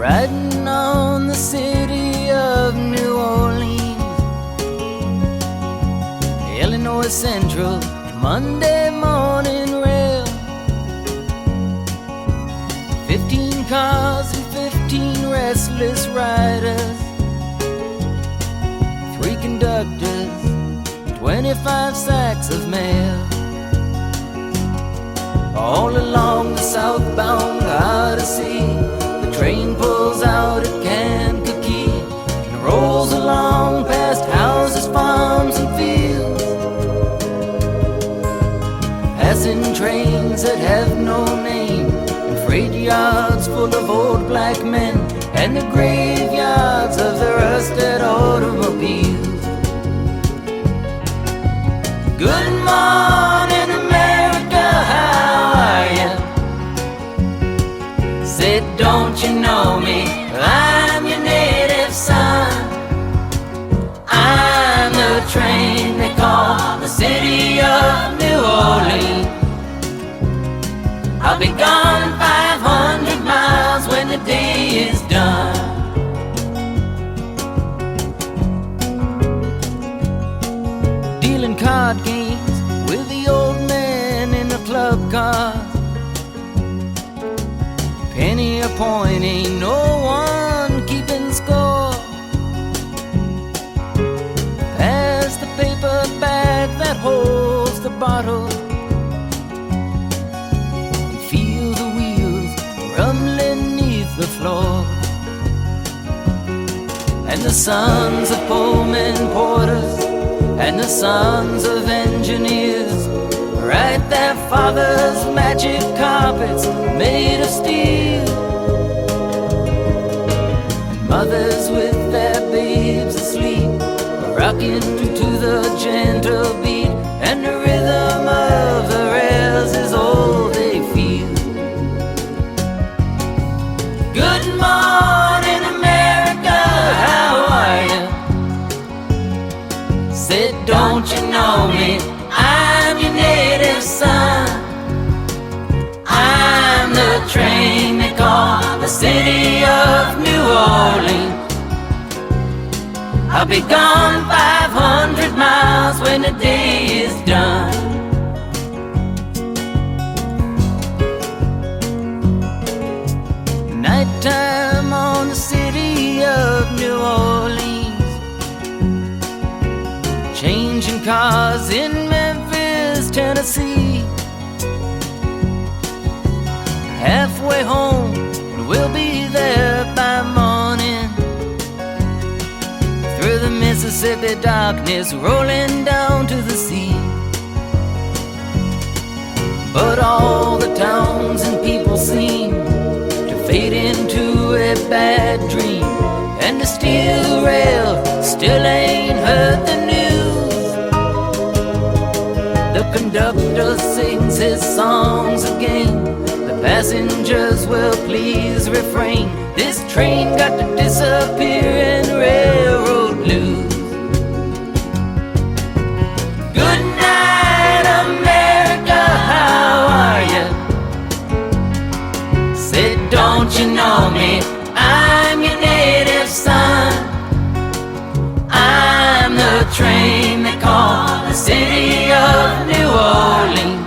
riding on the city of New Orleans, Illinois Central, Monday morning rail. 15 cars and 15 restless riders, 3 conductors, 25 sacks of mail. All along the southbound Odyssey, the train pulls out at Kankakee and rolls along past houses, farms, and fields, passing trains that have no name, and freight yards full of old black men, and the graveyards of the rusted automobiles. Good morning, America, how are ya? Said, don't you know me? I'm your native son. I'm the train they call the city of New Orleans. I'll be gone 500 miles when the day is done. Dealing card games with the old man in the club car. Penny a point, ain't no one keeping score. Pass the paper bag that holds the bottle, and feel the wheels rumbling neath the floor. And the sons of Pullman porters and the sons of engineers write their fathers' magic carpets made of steel. And mothers with their babes asleep are rocking to the gentle beat, and the rhythm of the rails is all they feel. Good morning, America, how are you? Said, don't you know me? I'm your native son. I'm the train they call the city of New Orleans. I'll be gone 500 miles when the day is done. Nighttime on the city of New Orleans, changing cars in Memphis, Tennessee. Halfway home, and we'll be there by morning. Through the Mississippi darkness, rolling down to the sea. But all the towns and people seem to fade into a bad dream, and the steel rail still ain't heard the news. The conductor sings his songs again, the passengers will please refrain. This train got to disappear in railroad blues. Good night, America, how are you? Said, don't you know me? I'm your native son. I'm the train they call the city of New Orleans.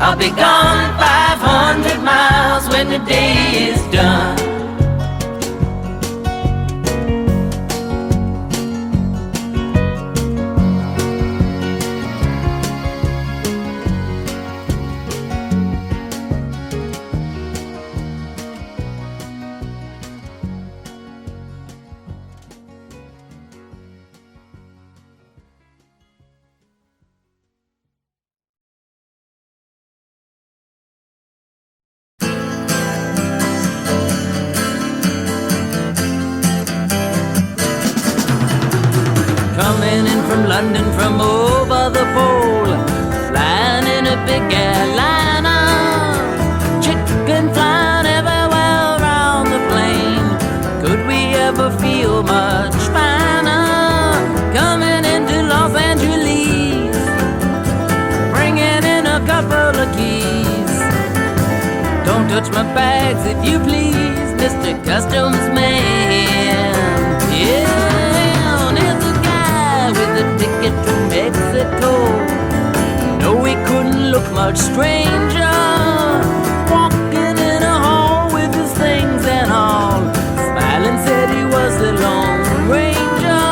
I'll be gone 500 miles when the day is done. Coming in from London from over the pole, flying in a big airliner, chicken flying everywhere around the plane. Could we ever feel much finer? Coming into Los Angeles, bringing in a couple of keys. Don't Don't touch my bags if you please, Mr. Customs Man. Yeah, there's a guy with a ticket to Mexico. No, he couldn't look much stranger, walking in a hall with his things and all. Smiling said he was the Lone Ranger,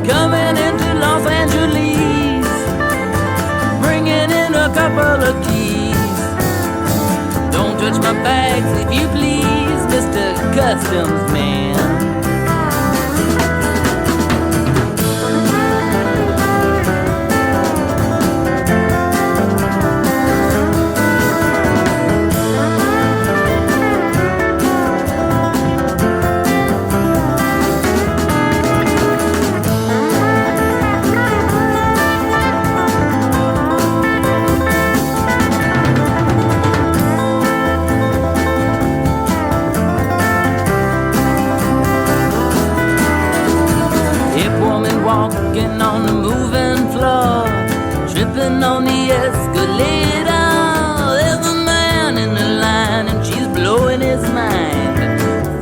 coming into Los Angeles, bringing in a couple of keys. Don't touch my bags if you please, Mr. Customs Man. Walking on the moving floor, tripping on the escalator. There's a man in the line and she's blowing his mind,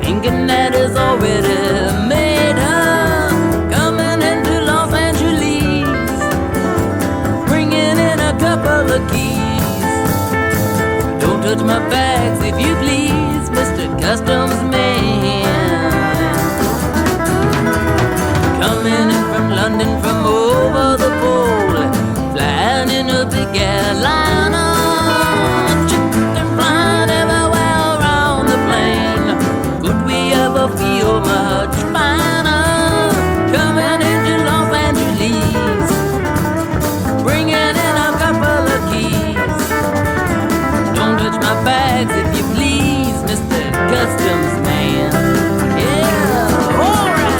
thinking that he's already made her. Coming into Los Angeles, bringing in a couple of keys. Don't touch my bags if you please, Mr. Customs Man. Coming in from London from over the pole, flying in a big airliner, chicken flying everywhere around the plane. Could we ever feel much finer? Coming into Los Angeles, bringing in a couple of keys. Don't touch my bags if you please, Mr. Customs Man. Yeah, all right.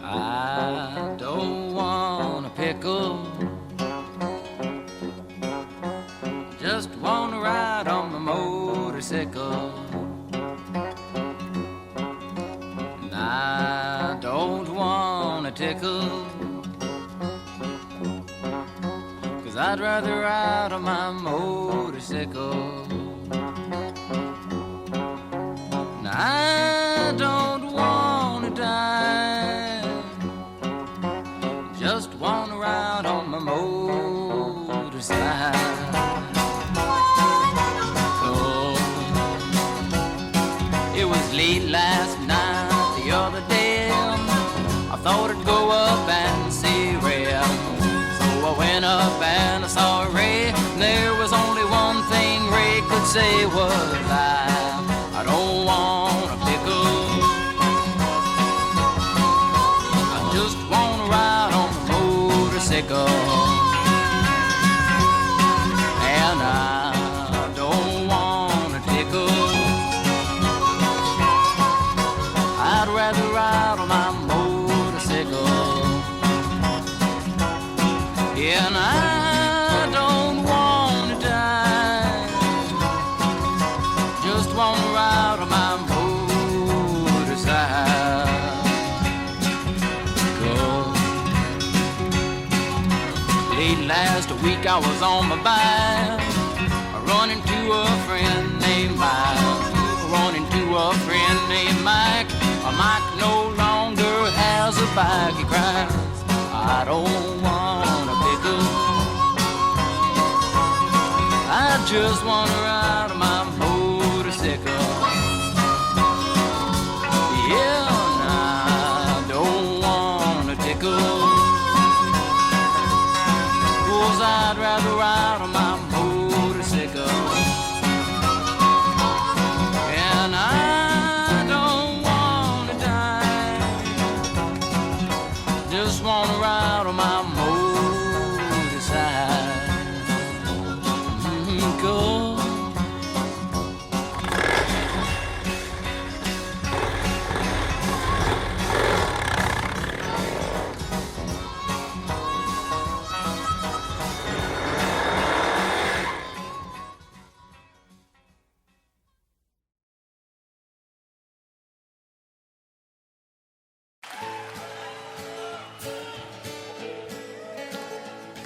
I don't want a pickle, just want to ride on my motorcycle. And I don't want a tickle, 'cause I'd rather ride on my motorcycle. And I don't want to die, just want to ride on my motorcycle. It was late last night, the other day, I thought I'd go up and see Ray. So I went up and I saw Ray, and there was only one thing Ray could say was, I don't want a pickle, I just want to ride on the motorcycle. And I don't want a tickle, I'd rather ride on my motorcycle. And I don't want to die, just want to ride on my motorcycle. Late last week I was on my bike, running to a friend named Mike, running to a friend named Mike. Mike no longer has a bike, he cries, I don't want a pickle, I just want to ride on my motorcycle. Yeah, and I don't want a tickle, 'cause I'd rather ride on my motorcycle. And I don't want to die, just want to ride on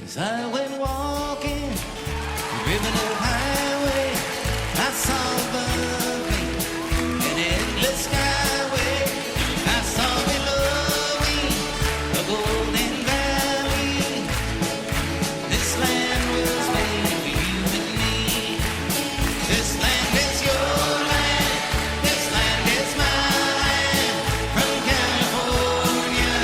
As I went walking, ribbon of highway, I saw above me an endless skyway. I saw below me a golden valley. This land was made for you and me. This land is your land. This land is my land. From California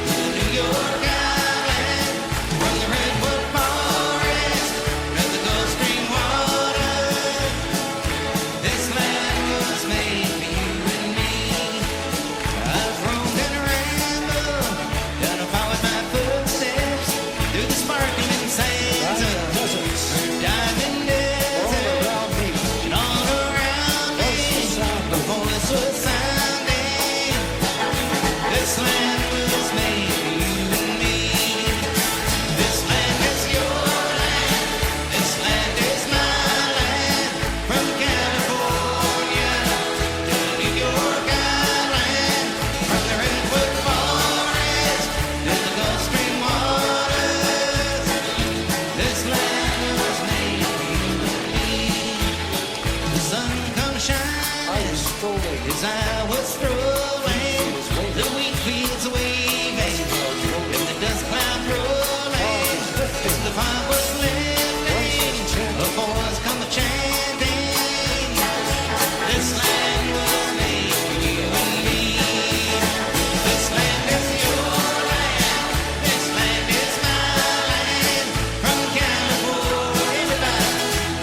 to the New York Island, from the redwood forest to the Gulf Stream water. This land was made for you and me. I've roamed and rambled, down and followed my footsteps through the sparkling sands of diving deserts, and all around me the voice was sounding. This land was made for you and me. This land is your land. This land is my land. From California to the New York Island, from the redwood forest to the Gulf Stream waters. This land was made for you and me. The sun comes shining as I was strolling, the wheat fields waving, and the dust cloud rolling, as the fog was lifting, the boys come chanting. This land was made for you and me. This land is your land. This land is my land. From California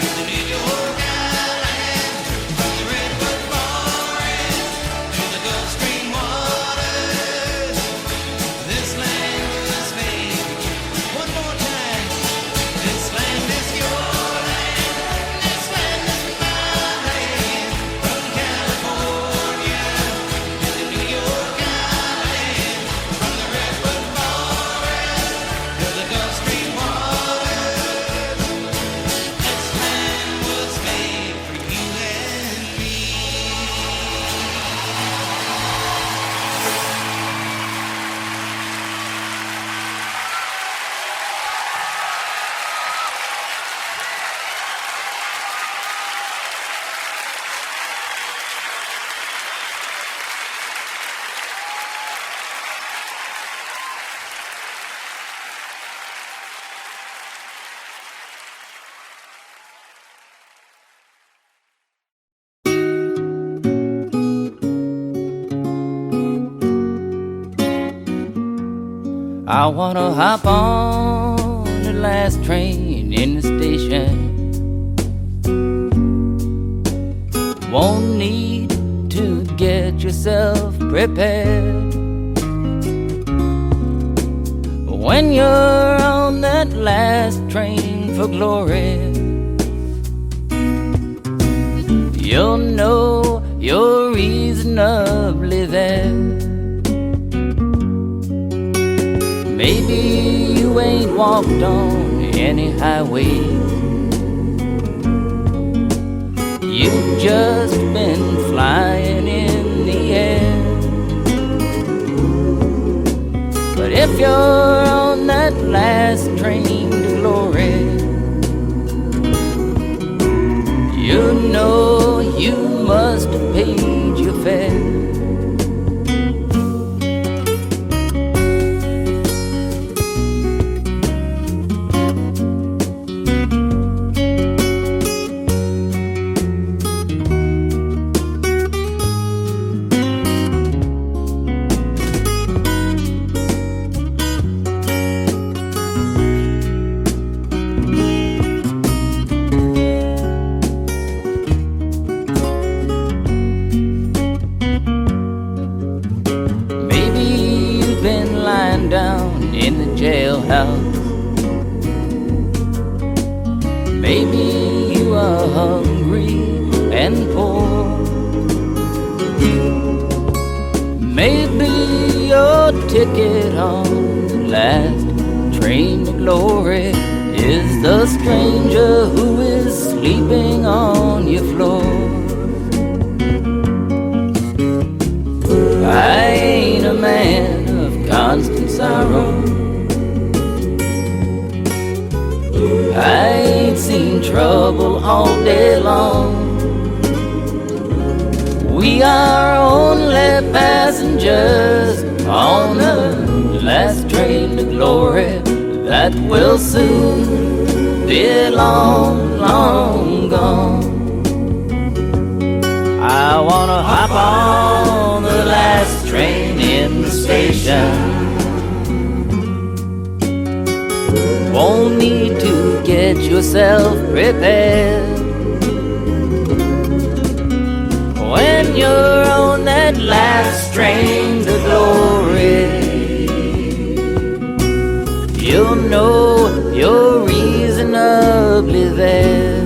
to the New York Island, from the redwood forest to the Gulf Stream waters. This land was made for you. One more time. This land is your land. This land is my land. From California to the New York Island, from the redwood forest to the Gulf Stream waters. This land was made for you and me. I wanna hop on the last train in the station. Won't need to get yourself prepared. When you're on that last train for glory, you'll know you're reasonably there. Maybe you ain't walked on any highway. You've just been flying in the air. But if you're on that last train to glory, you know you must have paid your fare. Jailhouse. Maybe you are hungry and poor. Maybe your ticket on the last train to glory is the stranger who is sleeping on your floor. I ain't a man of constant sorrow. trouble all day long. We are only passengers on the last train to glory that will soon be long, long gone. I wanna hop on the last train in the station. Won't need to get yourself prepared. When you're on that last train to glory, you'll know you're reasonably there.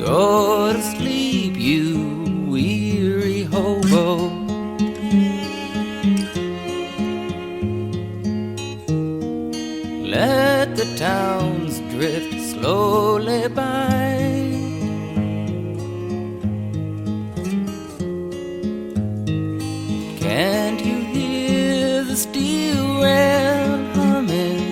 Go to sleep, you weary hobo. Let the towns drift slowly by. Can't you hear the steel rail humming?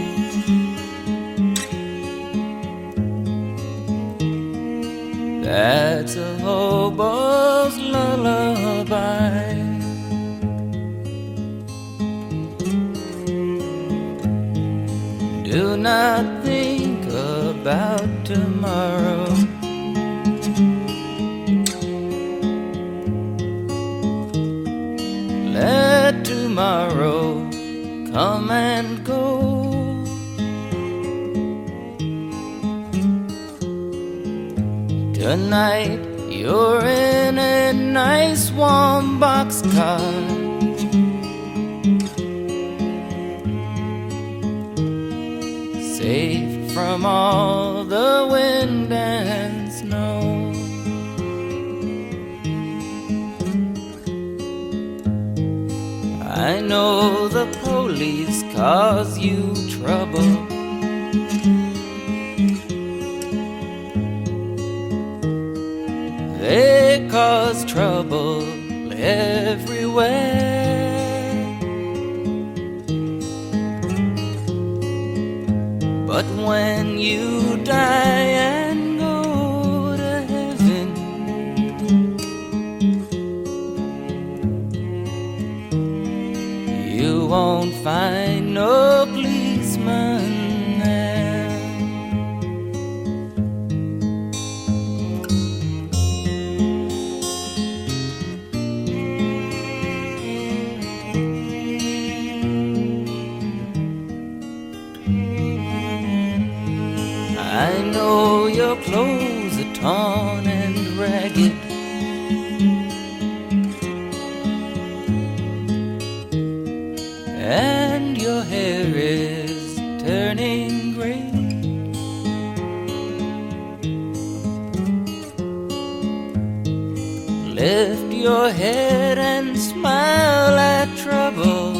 That's a hobo's lullaby. Do not think about tomorrow. Let tomorrow come and go. Tonight you're in a nice warm boxcar. Safe from all the wind and snow. I know the police cause you trouble. They cause trouble everywhere. But when you die and go to heaven, you won't find no policeman. I know your clothes are torn and ragged. And your hair is turning gray. Lift your head and smile at trouble.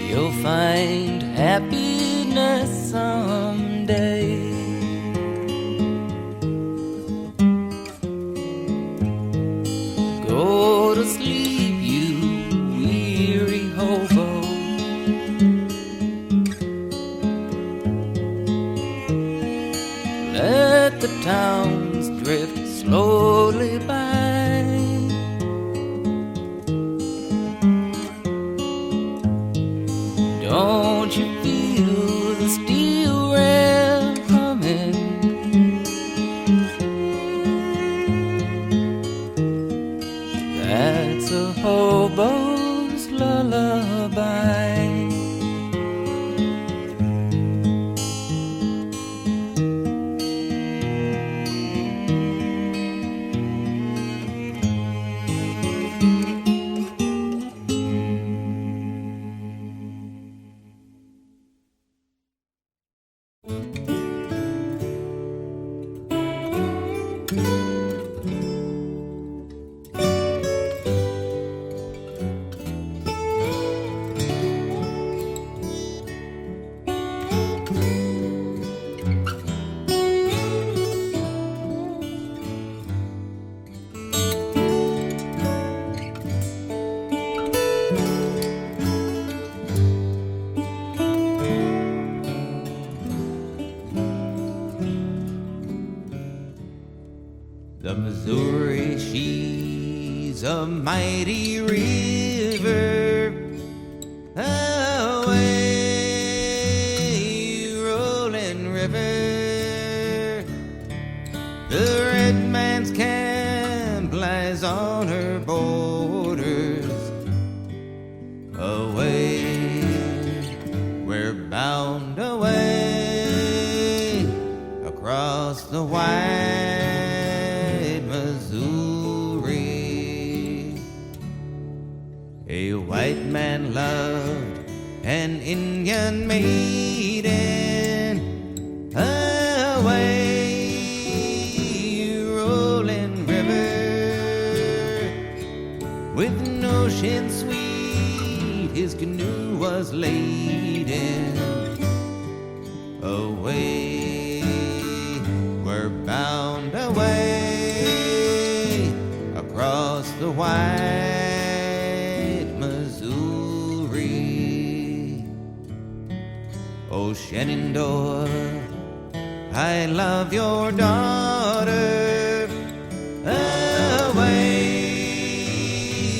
You'll find happiness someday. Go to sleep, you weary hobo. Let the towns drift slowly by. Don't you feel the steel rail humming? That's a hobo's lullaby. The Missouri, she's a mighty river, away, rolling river. The red man's camp lies on her borders, away, we're bound away, across the wide Missouri. A white man loved an Indian maiden, away, rolling river. With an ocean sweet, his canoe was laden, away, we're bound away, across the wide Missouri. Oh, Shenandoah, I love your daughter, away,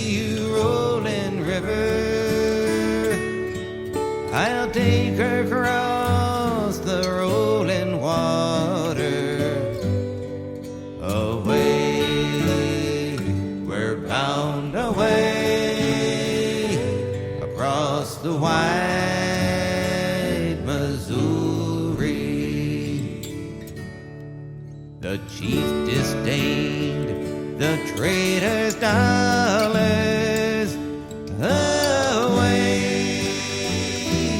you rolling river. I'll take her across the rolling water, away, we're bound away, across the wide Missouri. The chief disdained the trader's dollars, away,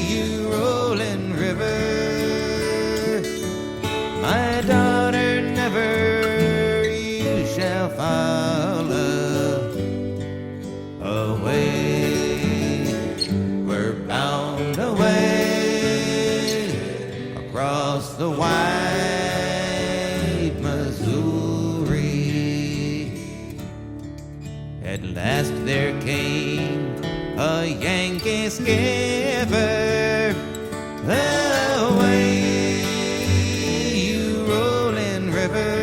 you rolling river. My daughter never you shall follow, away, we're bound away, across the wide Missouri. At last there came a Yankee skipper, away, you rolling river.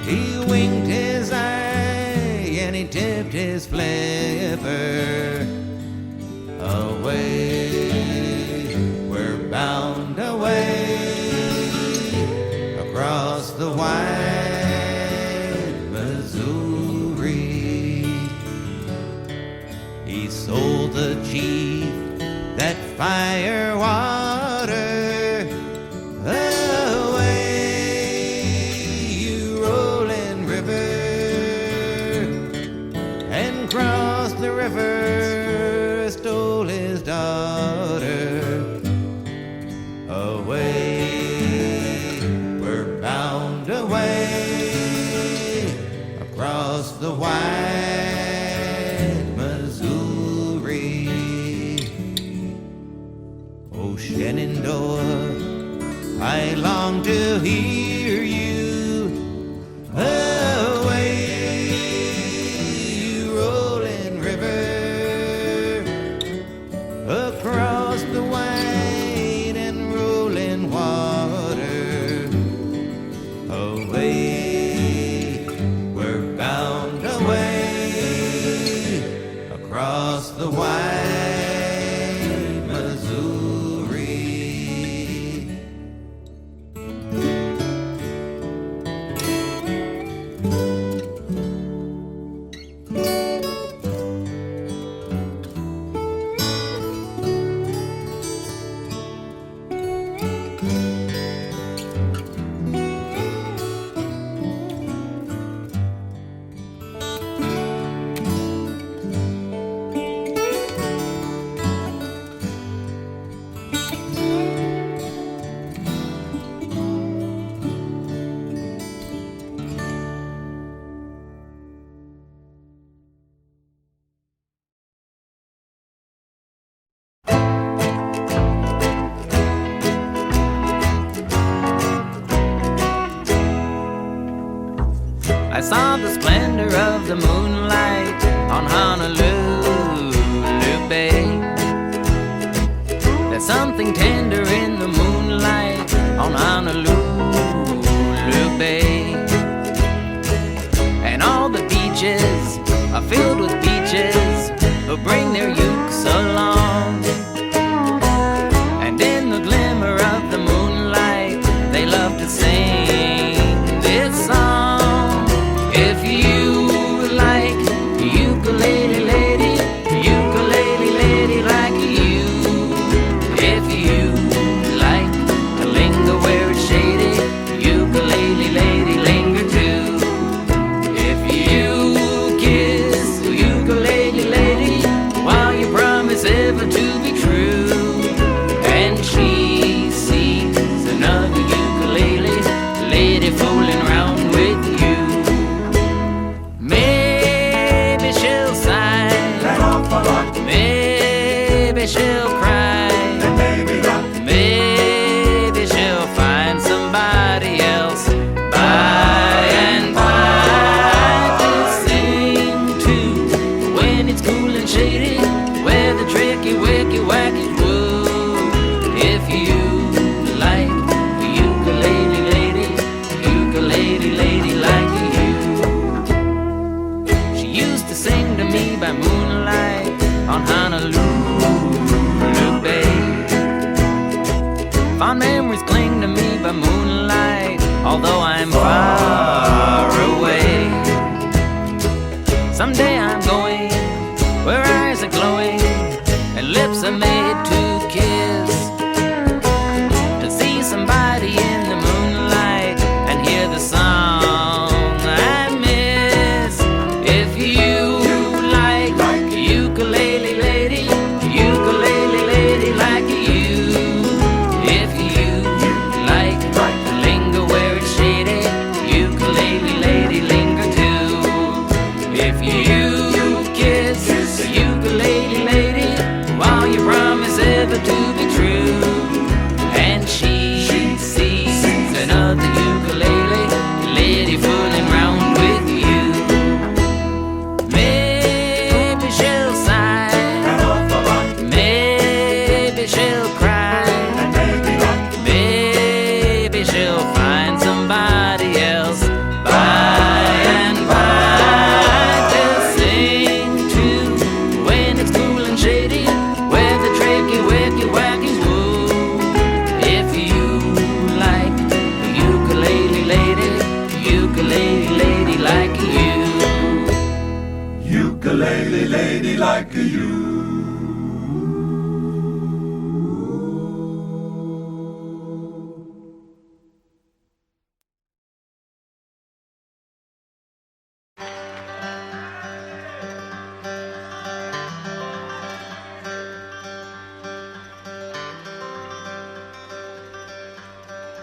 He winked his eye and he tipped his flipper, away, we're bound away, across the wide Missouri. He sold the chief that fire water, away, you rolling river, and crossed the river, stole his daughter, away, we're bound away, across the wide Missouri. Oh, Shenandoah, I long to hear you, away, you rolling river, across the wide and rolling water, away, we're bound away, across the wide Missouri. I saw the splendor of the moonlight on Honolulu Bay. There's something tender in the moonlight on Honolulu Bay. And all the beaches are filled with beaches who bring their ukes along. And in the glimmer of the moonlight, they love to sing this song. If you like ukulele lady, ukulele lady like you. If you like to linger where it's shady, ukulele lady linger too. If you kiss the ukulele lady while you promise ever to be true, and she sees another ukulele lady fooling around with you, maybe she'll sigh, maybe she'll cry, and maybe not. maybe she'll find somebody else by and by to sing to when it's cool and shady, where the tricky wicky wackies woo. If you like the ukulele lady like you. She used to sing to me by moonlight on Honolulu Bay. Fond memories cling to me by moonlight, although I'm far away. Someday I'm going where eyes are glowing and lips are made to kiss, to see somebody in the moonlight and hear the song I miss. If you like ukulele lady like you. If you like to linger where it's shady, ukulele lady linger too. If you kiss the ukulele lady while you promise ever to be true, and she sees another ukulele lady fooling round with you, maybe she'll sigh, maybe she'll cry, And maybe not. maybe she'll find somebody else by and by to sing to when it's cool and shady, where the tricky wicky wackies woo. If you like the ukulele lady like you. Ukulele lady like you.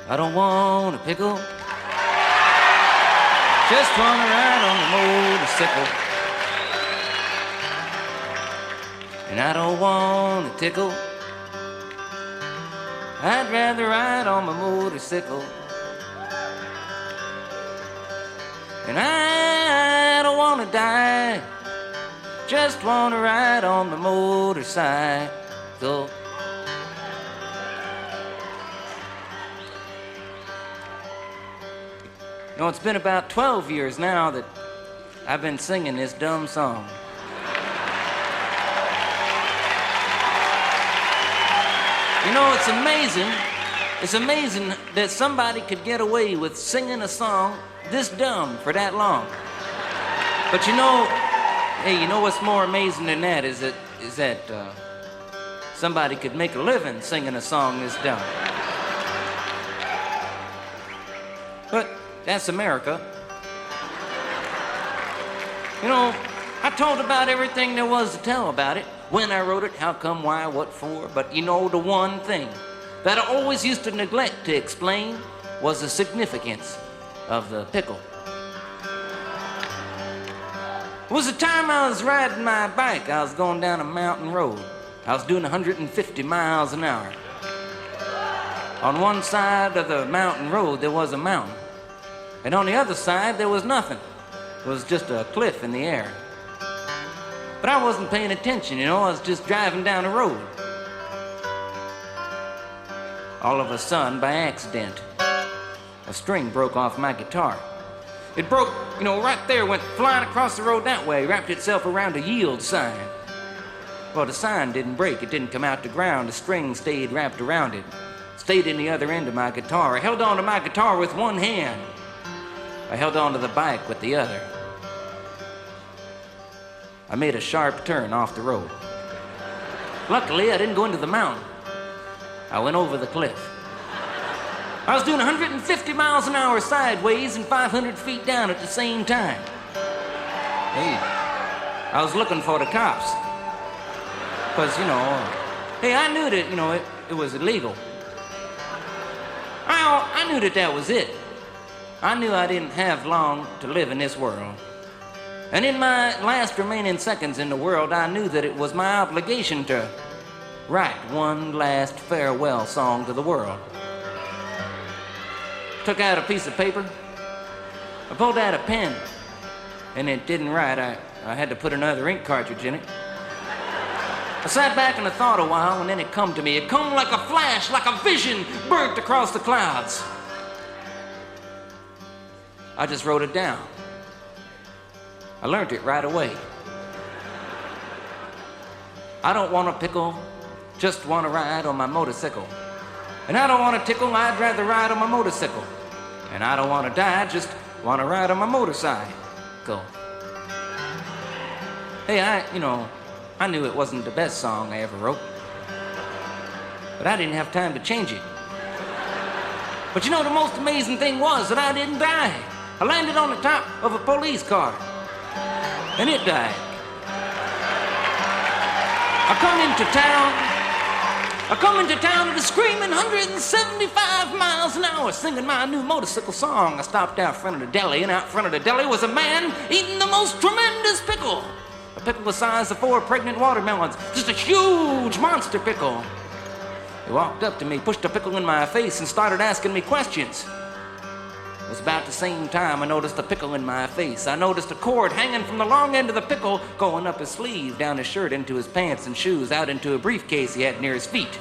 I don't want a pickle, just wanna ride on the motorcycle. And I don't want a tickle, I'd rather ride on my motorcycle. And I don't wanna die, just wanna ride on the motorcycle. You know, it's been about 12 years now that I've been singing this dumb song. You know, it's amazing that somebody could get away with singing a song this dumb for that long. But you know, hey, you know what's more amazing than that is that somebody could make a living singing a song this dumb. But that's America. You know, I told about everything there was to tell about it. When I wrote it, how come, why, what for. But you know, the one thing that I always used to neglect to explain was the significance of the pickle. It was the time I was riding my bike. I was going down a mountain road. I was doing 150 miles an hour. On one side of the mountain road, there was a mountain. And on the other side, there was nothing. was just a cliff in the air. But I wasn't paying attention, I was just driving down the road. All of a sudden, by accident, a string broke off my guitar. It broke, right there, went flying across the road that way, wrapped itself around a yield sign. Well, the sign didn't break, it didn't come out the ground, the string stayed wrapped around it, stayed in the other end of my guitar. I held on to my guitar with one hand. I held on to the bike with the other. I made a sharp turn off the road. Luckily, I didn't go into the mountain. I went over the cliff. I was doing 150 miles an hour sideways and 500 feet down at the same time. Hey, I was looking for the cops. Because, I knew that, it was illegal. I knew that was it. I knew I didn't have long to live in this world. And in my last remaining seconds in the world, I knew that it was my obligation to write one last farewell song to the world. Took out a piece of paper, I pulled out a pen, and it didn't write. I had to put another ink cartridge in it. I sat back and I thought a while, and then it come to me. It come like a flash, like a vision, burnt across the clouds. I just wrote it down. I learned it right away. I don't want a pickle, just want to ride on my motorcycle. And I don't want to tickle, I'd rather ride on my motorcycle. And I don't want to die, just want to ride on my motorcycle. Hey, I knew it wasn't the best song I ever wrote. But I didn't have time to change it. But the most amazing thing was that I didn't die. I landed on the top of a police car. And it died. I come into town at a screaming 175 miles an hour, singing my new motorcycle song. I stopped out front of the deli, and out front of the deli was a man eating the most tremendous pickle. A pickle the size of 4 pregnant watermelons. Just a huge monster pickle. He walked up to me, pushed a pickle in my face, and started asking me questions. It was about the same time I noticed a pickle in my face. I noticed a cord hanging from the long end of the pickle, going up his sleeve, down his shirt, into his pants and shoes, out into a briefcase he had near his feet.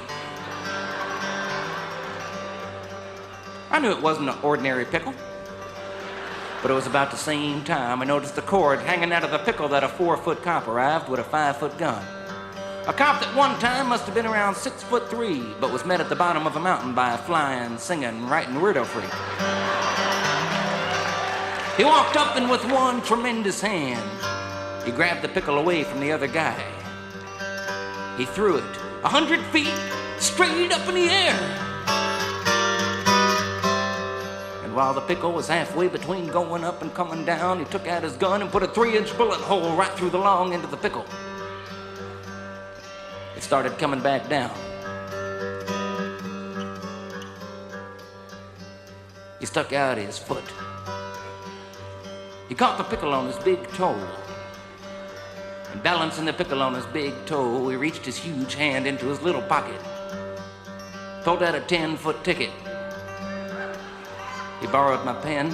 I knew it wasn't an ordinary pickle. But it was about the same time I noticed the cord hanging out of the pickle that a 4-foot cop arrived with a 5-foot gun. A cop that one time must have been around 6'3", but was met at the bottom of a mountain by a flying, singing, writing weirdo freak. He walked up and with one tremendous hand, he grabbed the pickle away from the other guy. He threw it 100 feet straight up in the air. And while the pickle was halfway between going up and coming down, he took out his gun and put a 3-inch bullet hole right through the long end of the pickle. It started coming back down. He stuck out his foot. He caught the pickle on his big toe. And balancing the pickle on his big toe, he reached his huge hand into his little pocket. Pulled out a 10-foot ticket. He borrowed my pen.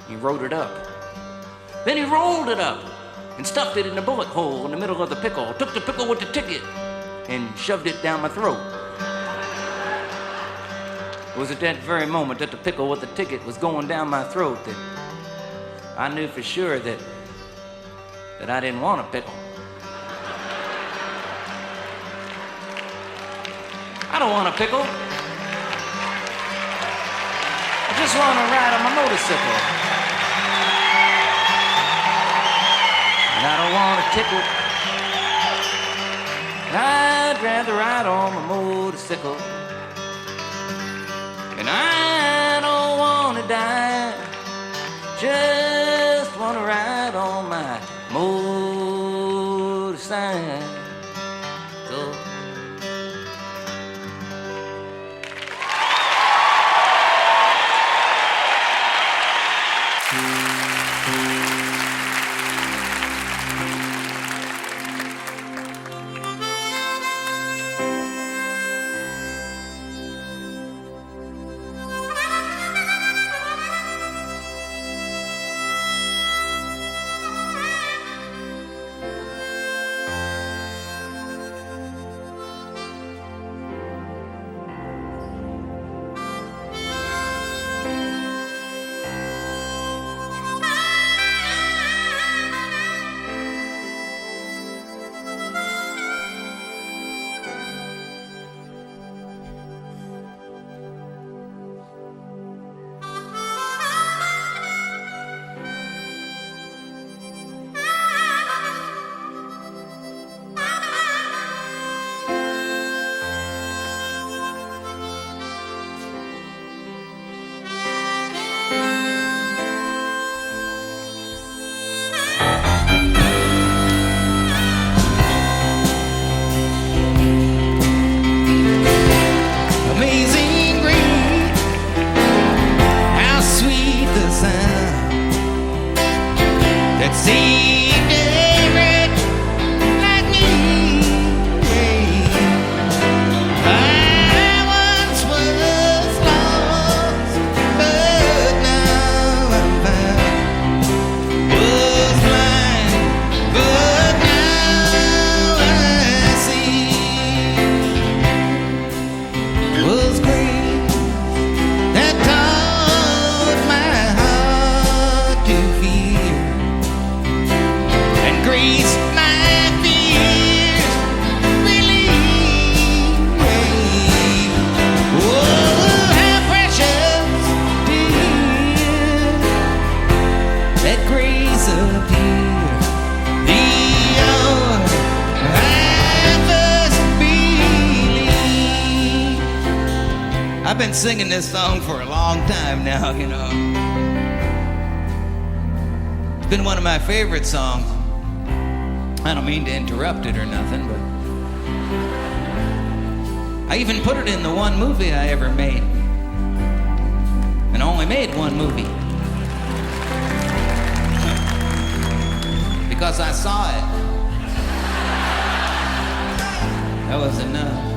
He wrote it up. Then he rolled it up and stuffed it in a bullet hole in the middle of the pickle, took the pickle with the ticket and shoved it down my throat. It was at that very moment that the pickle with the ticket was going down my throat that I knew for sure that I didn't want a pickle. I don't want a pickle. I just want to ride on my motorcycle. And I don't want a tickle. I'd rather ride on my motorcycle. And I don't want to die, just want to ride on my motorcycle. I've been singing this song for a long time now, you know. It's been one of my favorite songs. I don't mean to interrupt it or nothing, but I even put it in the one movie I ever made. And I only made one movie. Because I saw it. That was enough.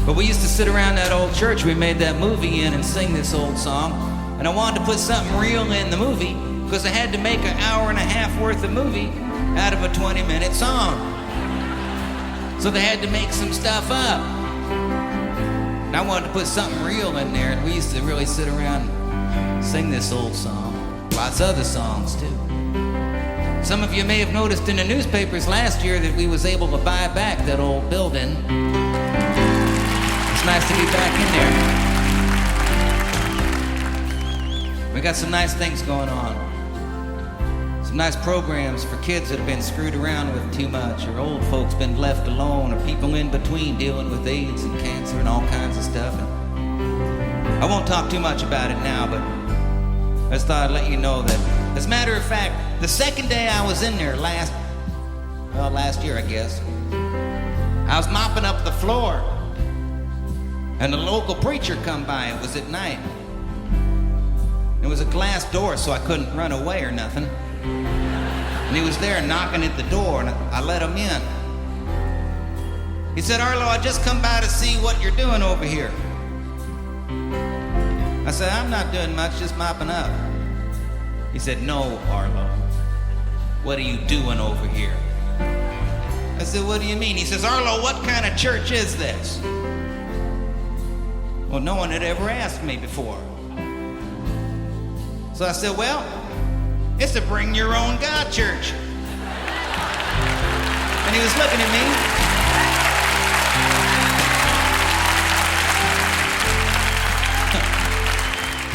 But we used to sit around that old church we made that movie in and sing this old song. And I wanted to put something real in the movie because I had to make an hour and a half worth of movie out of a 20-minute song. So they had to make some stuff up. And I wanted to put something real in there, and we used to really sit around and sing this old song. Lots of other songs, too. Some of you may have noticed in the newspapers last year that we was able to buy back that old building. It's nice to be back in there. We got some nice things going on. Some nice programs for kids that have been screwed around with too much, or old folks been left alone, or people in between dealing with AIDS and cancer and all kinds of stuff. And I won't talk too much about it now, but I just thought I'd let you know that, as a matter of fact, the second day I was in there last year, I guess, I was mopping up the floor, and the local preacher come by. It was at night. It was a glass door, so I couldn't run away or nothing. And he was there knocking at the door, and I let him in. He said, "Arlo, I just come by to see what you're doing over here." I said, "I'm not doing much, just mopping up." He said, "No, Arlo. What are you doing over here?" I said, "What do you mean?" He says, "Arlo, what kind of church is this?" Well, no one had ever asked me before. So I said, "Well, it's a bring your own God church." And he was looking at me.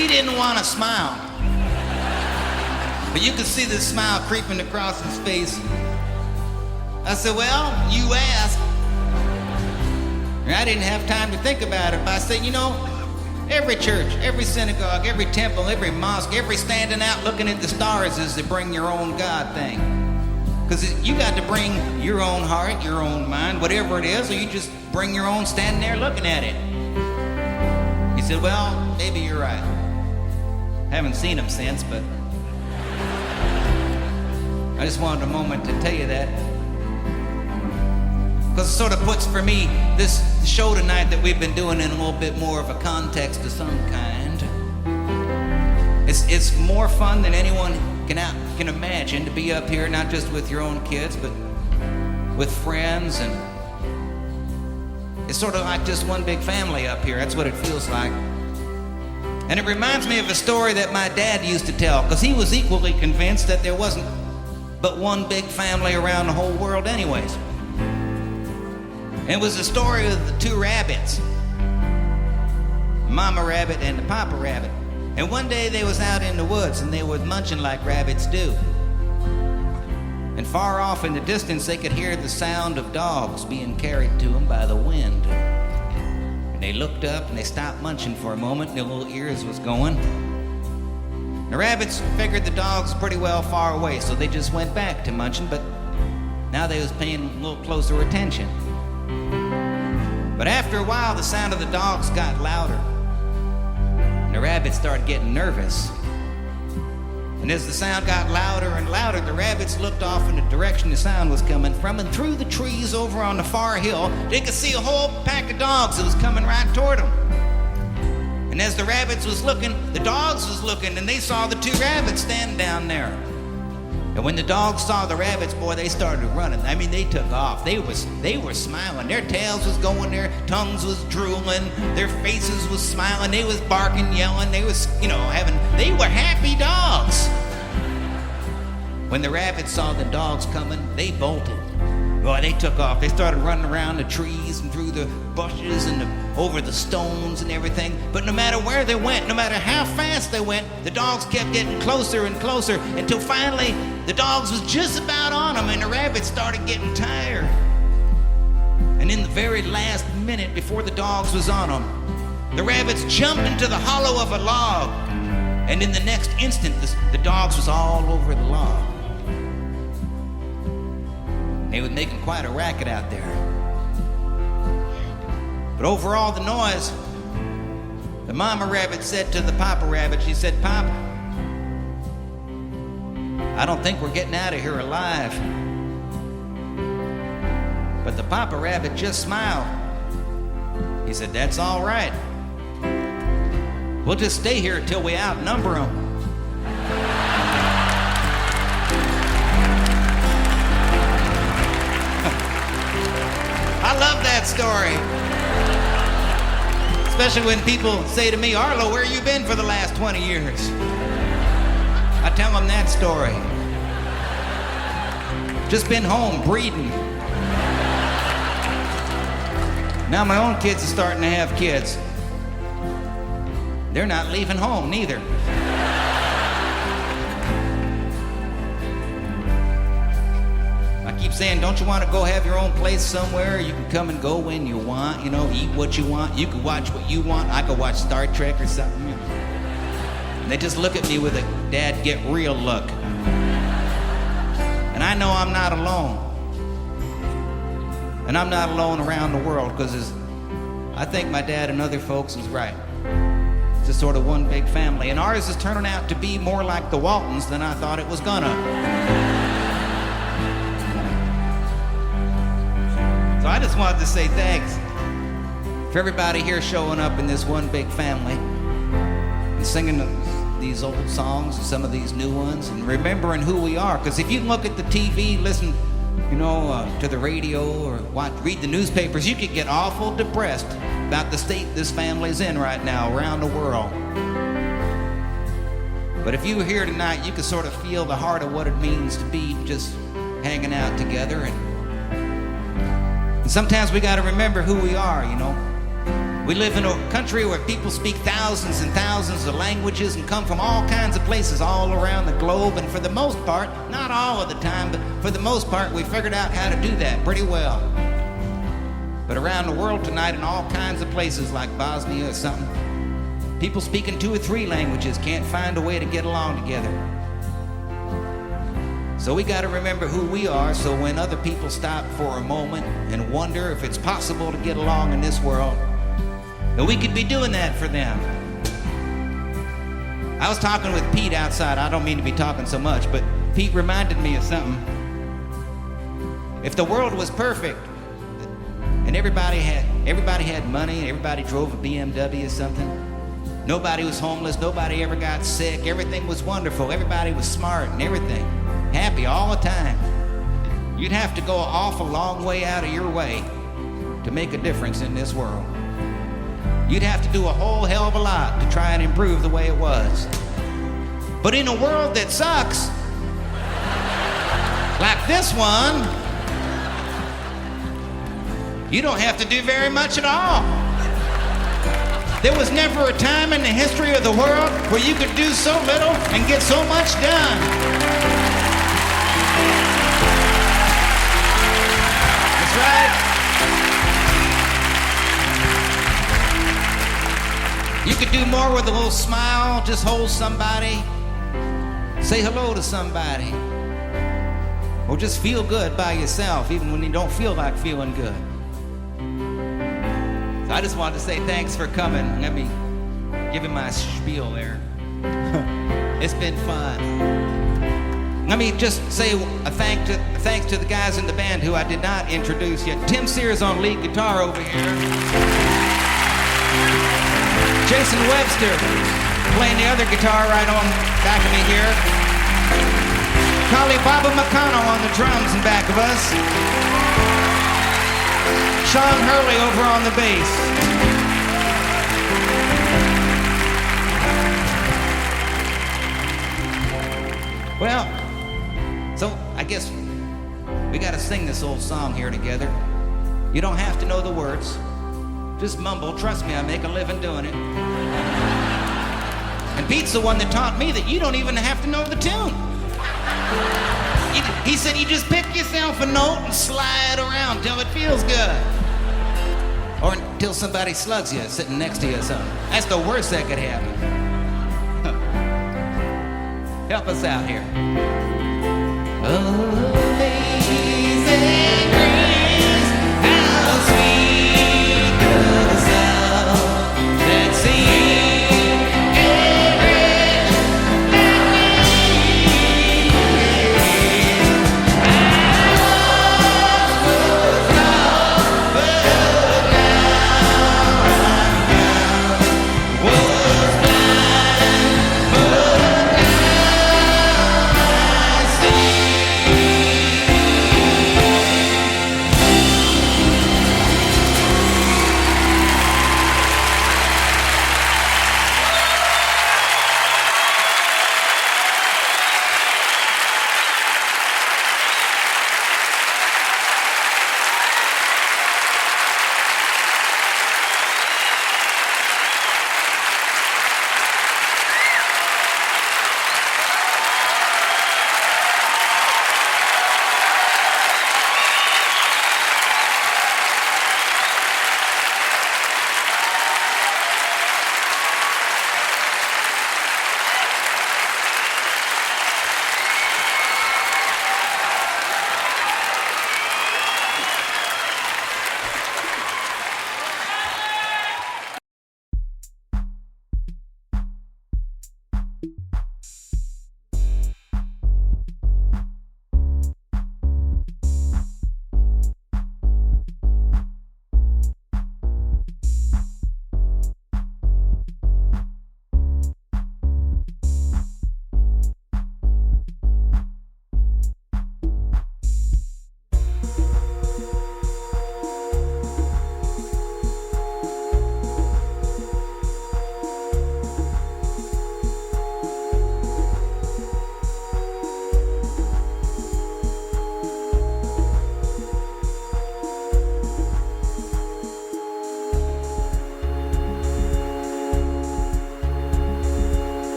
He didn't want to smile. But you could see the smile creeping across his face. I said, "Well, you asked." And I didn't have time to think about it, but I said, "You know, every church, every synagogue, every temple, every mosque, every standing out looking at the stars is the bring your own God thing. Because you got to bring your own heart, your own mind, whatever it is, or you just bring your own standing there looking at it." He said, "Well, maybe you're right. Haven't seen him since, but I just wanted a moment to tell you that. Because it sort of puts for me this show tonight that we've been doing in a little bit more of a context of some kind. It's more fun than anyone can imagine to be up here, not just with your own kids, but with friends, and it's sort of like just one big family up here. That's what it feels like. And it reminds me of a story that my dad used to tell, because he was equally convinced that there wasn't but one big family around the whole world anyways. And it was the story of the two rabbits, the mama rabbit and the papa rabbit. And one day they was out in the woods and they were munching like rabbits do. And far off in the distance they could hear the sound of dogs being carried to them by the wind. And they looked up and they stopped munching for a moment, and their little ears was going. The rabbits figured the dogs pretty well far away, so they just went back to munching, but now they was paying a little closer attention. But after a while, the sound of the dogs got louder, and the rabbits started getting nervous. And And as the sound got louder and louder, the rabbits looked off in the direction the sound was coming from, and through the trees over on the far hill, they could see a whole pack of dogs that was coming right toward them. And as the rabbits was looking, the dogs was looking, and they saw the two rabbits standing down there. And when the dogs saw the rabbits, boy, they started running. I mean, they took off. They were smiling. Their tails was going, their tongues was drooling, their faces was smiling. They was barking, yelling. They was, they were happy dogs. When the rabbits saw the dogs coming, they bolted. Boy, they took off. They started running around the trees and through the bushes and over the stones and everything. But no matter where they went, no matter how fast they went, the dogs kept getting closer and closer until finally the dogs was just about on them and the rabbits started getting tired. And in the very last minute before the dogs was on them, the rabbits jumped into the hollow of a log. And in the next instant, the dogs was all over the log. They were making quite a racket out there. But over all the noise, the mama rabbit said to the papa rabbit, she said, "Pop, I don't think we're getting out of here alive." But the papa rabbit just smiled. He said, "That's all right. We'll just stay here until we outnumber them." I love that story. Especially when people say to me, "Arlo, where you been for the last 20 years? I tell them that story. Just been home breeding. Now my own kids are starting to have kids. They're not leaving home neither. I keep saying, don't you want to go have your own place somewhere? You can come and go when you want, eat what you want. You can watch what you want. I could watch Star Trek or something. And they just look at me with a "Dad, get real" look. And I know I'm not alone. And I'm not alone around the world, because I think my dad and other folks is right. It's just sort of one big family. And ours is turning out to be more like the Waltons than I thought it was gonna. So I just wanted to say thanks for everybody here showing up in this one big family and singing these old songs and some of these new ones and remembering who we are. Because if you look at the TV, listen, to the radio or read the newspapers, you could get awful depressed about the state this family's in right now around the world. But if you were here tonight, you could sort of feel the heart of what it means to be just hanging out together. And sometimes we got to remember who we are, We live in a country where people speak thousands and thousands of languages and come from all kinds of places all around the globe. And for the most part, not all of the time, but for the most part, we figured out how to do that pretty well. But around the world tonight, in all kinds of places like Bosnia or something, people speaking 2 or 3 languages can't find a way to get along together. So we got to remember who we are, so when other people stop for a moment and wonder if it's possible to get along in this world, that we could be doing that for them. I was talking with Pete outside. I don't mean to be talking so much, but Pete reminded me of something. If the world was perfect and everybody had money and everybody drove a BMW or something, nobody was homeless, nobody ever got sick, everything was wonderful, everybody was smart and everything, happy all the time, you'd have to go an awful long way out of your way to make a difference in this world. You'd have to do a whole hell of a lot to try and improve the way it was. But in a world that sucks, like this one, you don't have to do very much at all. There was never a time in the history of the world where you could do so little and get so much done. That's right. You could do more with a little smile, just hold somebody, say hello to somebody, or just feel good by yourself, even when you don't feel like feeling good. So I just wanted to say thanks for coming. Let me give him my spiel there. It's been fun. Let me just say a thanks to the guys in the band who I did not introduce yet. Tim Sears on lead guitar over here. Jason Webster playing the other guitar right on back of me here. Collie Baba McConnell on the drums in back of us. Sean Hurley over on the bass. Well, so I guess we gotta sing this old song here together. You don't have to know the words. Just mumble. Trust me, I make a living doing it. And Pete's the one that taught me that you don't even have to know the tune. He said you just pick yourself a note and slide around till it feels good. Or until somebody slugs you sitting next to you or something. That's the worst that could happen. Help us out here. Amazing grace, how sweet the sound that saved a wretch like me. I was lost, but now I'm found. Was blind, but now I see.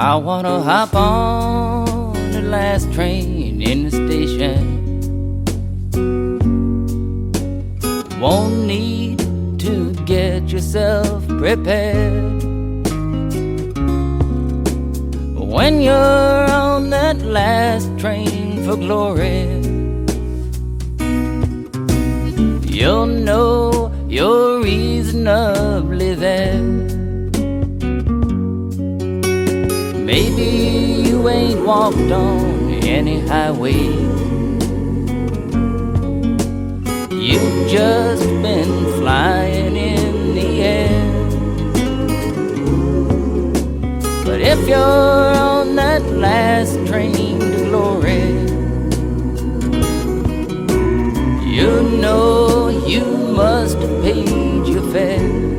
I wanna hop on the last train in the station. Won't need to get yourself prepared. When you're on that last train for glory, you'll know you're reasonably there. Maybe you ain't walked on any highway. You've just been flying in the air. But if you're on that last train to glory, you know you must have paid your fare.